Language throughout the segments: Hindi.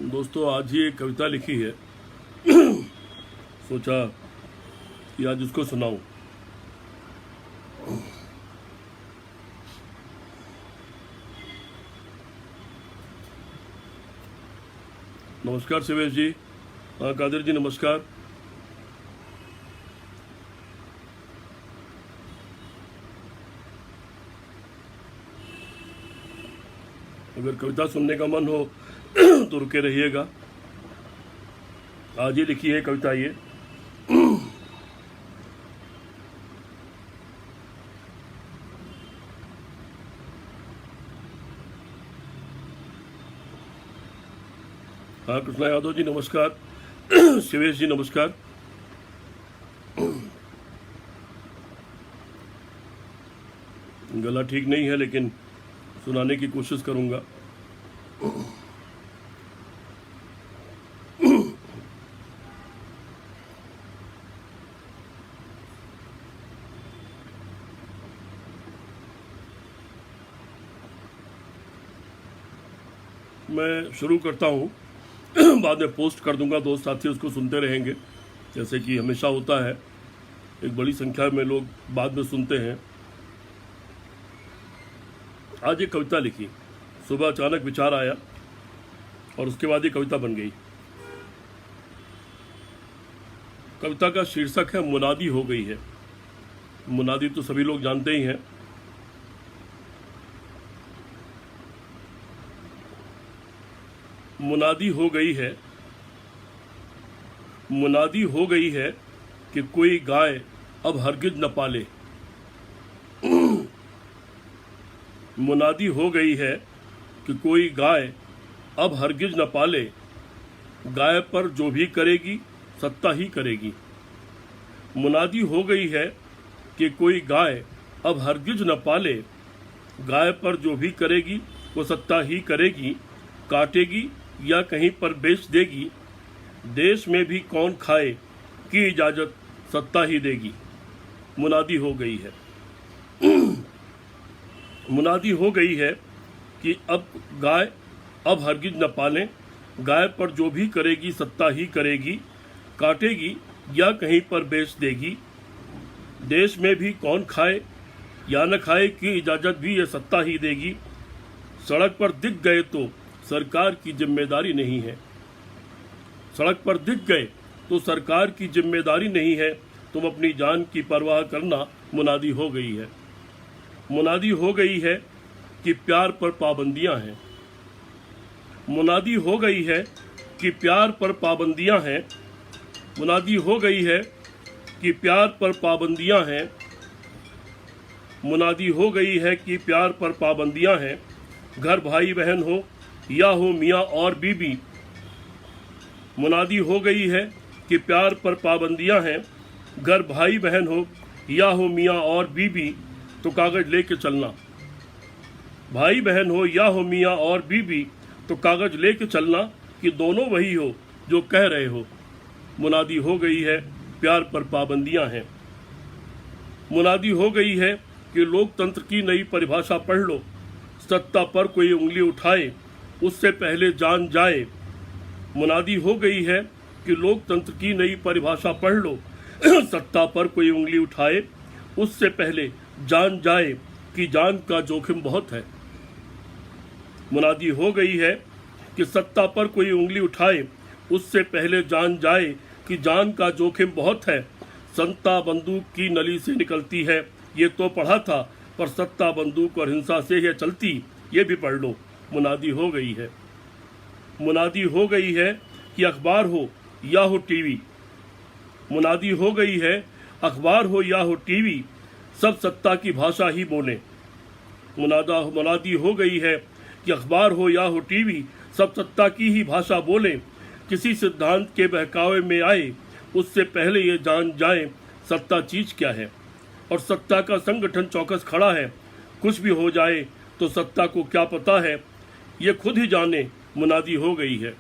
दोस्तों, आज ही एक कविता लिखी है। सोचा कि आज उसको सुनाऊं। नमस्कार शिवेश जी। हाँ कादिर जी, नमस्कार। अगर कविता सुनने का मन हो तो रुके रहिएगा। आज ही लिखी है कविता ये। हाँ कृष्णा यादव जी नमस्कार। शिवेश जी नमस्कार। गला ठीक नहीं है लेकिन सुनाने की कोशिश करूंगा। मैं शुरू करता हूँ, बाद में पोस्ट कर दूंगा, दोस्त साथी उसको सुनते रहेंगे जैसे कि हमेशा होता है। एक बड़ी संख्या में लोग बाद में सुनते हैं। आज एक कविता लिखी, सुबह अचानक विचार आया और उसके बाद ये कविता बन गई। कविता का शीर्षक है मुनादी हो गई है। मुनादी तो सभी लोग जानते ही हैं। मुनादी हो गई है, मुनादी हो गई है कि कोई गाय अब हरगिज न पाले। मुनादी हो गई है कि कोई गाय अब हरगिज न पाले। गाय पर जो भी करेगी सत्ता ही करेगी। मुनादी हो गई है कि कोई गाय अब हरगिज न पाले। गाय पर जो भी करेगी वो सत्ता ही करेगी। काटेगी या कहीं पर बेच देगी। देश में भी कौन खाए की इजाजत सत्ता ही देगी। मुनादी हो गई है। मुनादी हो गई है कि अब गाय अब हरगिज न पालें। गाय पर जो भी करेगी सत्ता ही करेगी। काटेगी या कहीं पर बेच देगी। देश में भी कौन खाए या न खाए की इजाजत भी ये सत्ता ही देगी। सड़क पर दिख गए तो सरकार की जिम्मेदारी नहीं है। सड़क पर दिख गए तो सरकार की जिम्मेदारी नहीं है। तुम अपनी जान की परवाह करना। मुनादी हो गई है। मुनादी हो गई है कि प्यार पर पाबंदियां हैं। मुनादी हो गई है कि प्यार पर पाबंदियां हैं। मुनादी हो गई है कि प्यार पर पाबंदियां हैं। मुनादी हो गई है कि प्यार पर पाबंदियां हैं। घर भाई बहन हो या हो मियाँ और बीबी। मुनादी हो गई है कि प्यार पर पाबंदियां हैं। घर भाई बहन हो या हो मियाँ और बीबी तो कागज लेके चलना। भाई बहन हो या हो मियाँ और बीबी तो कागज लेके चलना कि दोनों वही हो जो कह रहे हो। मुनादी हो गई है प्यार पर पाबंदियां हैं। मुनादी हो गई है कि लोकतंत्र की नई परिभाषा पढ़ लो। सत्ता पर कोई उंगली उठाए उससे पहले जान जाए। मुनादी हो गई है कि लोकतंत्र की नई परिभाषा पढ़ लो। सत्ता पर कोई उंगली उठाए उससे पहले जान जाए कि जान का जोखिम बहुत है। मुनादी हो गई है कि सत्ता पर कोई उंगली उठाए उससे पहले जान जाए कि जान का जोखिम बहुत है। सत्ता बंदूक की नली से निकलती है, ये तो पढ़ा था, पर सत्ता बंदूक और हिंसा से है चलती, ये भी पढ़ लो। मुनादी हो गई है। मुनादी हो गई है कि अखबार हो या हो टीवी। मुनादी हो गई है अखबार हो या हो टीवी, सब सत्ता की भाषा ही बोले। मुनादी हो गई है कि अखबार हो या हो टीवी, सब सत्ता की ही भाषा बोले। किसी सिद्धांत के बहकावे में आए उससे पहले ये जान जाए सत्ता चीज क्या है, और सत्ता का संगठन चौकस खड़ा है। कुछ भी हो जाए तो सत्ता को क्या पता है, ये खुद ही जाने। मुनादी हो गई है।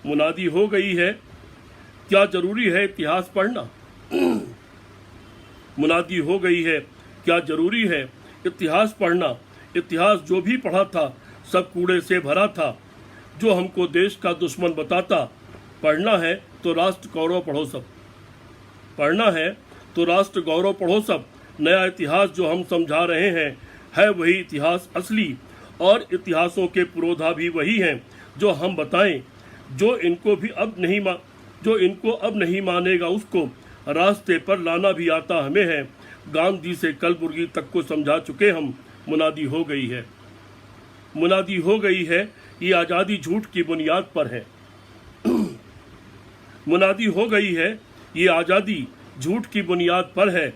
मुनादी हो गई है, क्या जरूरी है इतिहास पढ़ना। मुनादी हो गई है, क्या जरूरी है इतिहास पढ़ना। इतिहास जो भी पढ़ा था सब कूड़े से भरा था, जो हमको देश का दुश्मन बताता। पढ़ना है तो राष्ट्र गौरव पढ़ो सब। पढ़ना है तो राष्ट्र गौरव पढ़ो सब। नया इतिहास जो हम समझा रहे हैं है वही इतिहास असली, और इतिहासों के पुरोधा भी वही हैं जो हम बताएं। जो इनको अब नहीं मानेगा उसको रास्ते पर लाना भी आता हमें है। गांधी से कलबुर्गी तक को समझा चुके हम। मुनादी हो गई है। मुनादी हो गई है, ये आज़ादी झूठ की बुनियाद पर है। मुनादी हो गई है, ये आज़ादी झूठ की बुनियाद पर है,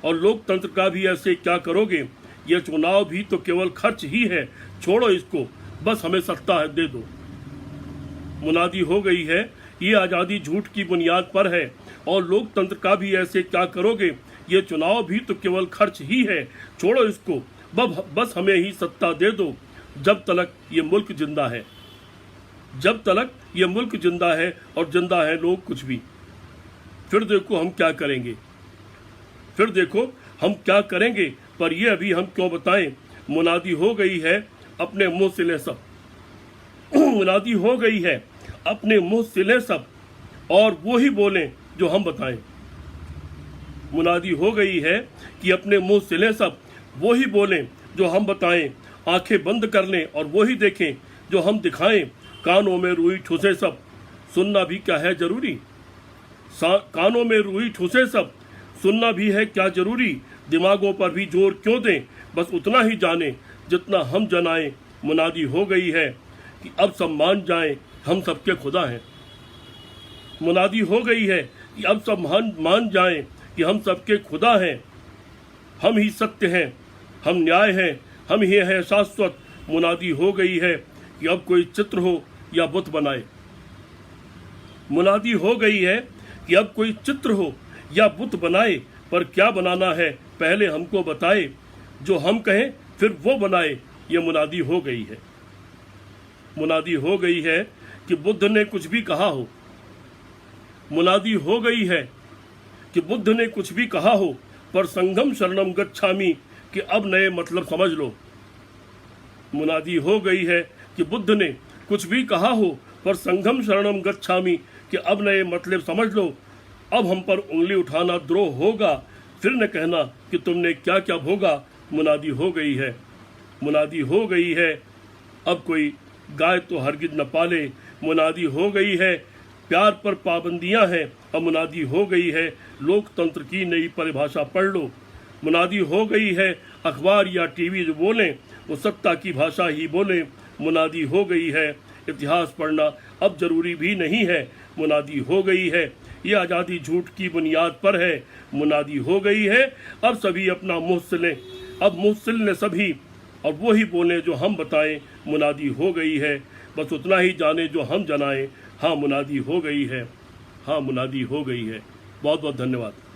और लोकतंत्र का भी ऐसे क्या करोगे। ये चुनाव भी तो केवल खर्च ही है, छोड़ो इसको, बस हमें सत्ता है दे दो। मुनादी हो गई है, ये आज़ादी झूठ की बुनियाद पर है, और लोकतंत्र का भी ऐसे क्या करोगे। ये चुनाव भी तो केवल खर्च ही है, छोड़ो इसको, बस हमें ही सत्ता दे दो। जब तलक ये मुल्क जिंदा है, जब तलक ये मुल्क जिंदा है, और जिंदा है लोग कुछ भी। फिर देखो हम क्या करेंगे, फिर देखो हम क्या करेंगे, पर ये अभी हम क्यों बताएं। मुनादी हो गई है, अपने मुंह सिले सब। मुनादी हो गई है, अपने मुंह सिले सब, और वो ही बोलें जो हम बताएं। मुनादी हो गई है कि अपने मुंह सिले सब, वो ही बोलें जो हम बताएं। आंखें बंद कर लें और वो ही देखें जो हम दिखाएं। कानों में रुई ठूसे सब, सुनना भी क्या है जरूरी। कानों में रुई ठूसे सब, सुनना भी है क्या जरूरी। दिमागों पर भी जोर क्यों दें, बस उतना ही जाने जितना हम जनाएं। मुनादी हो गई है कि अब सब मान जाएं हम सबके खुदा हैं। मुनादी हो गई है कि अब सब मान जाएं कि हम सबके खुदा हैं। हम ही सत्य हैं, हम न्याय हैं, हम ही हैं शाश्वत। मुनादी हो गई है कि अब कोई चित्र हो या बुत बनाए। मुनादी हो गई है कि अब कोई चित्र हो या बुत बनाए, पर क्या बनाना है पहले हमको बताए। जो हम कहें फिर वो बनाए, ये मुनादी हो गई है। मुनादी हो गई है कि बुद्ध ने कुछ भी कहा हो। मुनादी हो गई है कि बुद्ध ने कुछ भी कहा हो, पर संघम शरणम गच्छामि कि अब नए मतलब समझ लो। मुनादी हो गई है कि बुद्ध ने कुछ भी कहा हो, पर संघम शरणम गच्छामि कि अब नए मतलब समझ लो। अब हम पर उंगली उठाना द्रोह होगा, फिर न कहना कि तुमने क्या क्या भोगा। मुनादी हो गई है। मुनादी हो गई है, अब कोई गाय तो हरगिज न पाले। मुनादी हो गई है, प्यार पर पाबंदियां हैं। अब मुनादी हो गई है, लोकतंत्र की नई परिभाषा पढ़ लो। मुनादी हो गई है, अखबार या टीवी जो बोलें वो सत्ता की भाषा ही बोलें। मुनादी हो गई है, इतिहास पढ़ना अब जरूरी भी नहीं है। मुनादी हो गई है, ये आज़ादी झूठ की बुनियाद पर है। मुनादी हो गई है, अब सभी अपना मुँह सिलें। अब मुँह सिलने सभी, और वो ही बोलें जो हम बताएं। मुनादी हो गई है, बस उतना ही जाने जो हम जनाएं। हाँ मुनादी हो गई है, हाँ मुनादी हो गई है। बहुत बहुत धन्यवाद।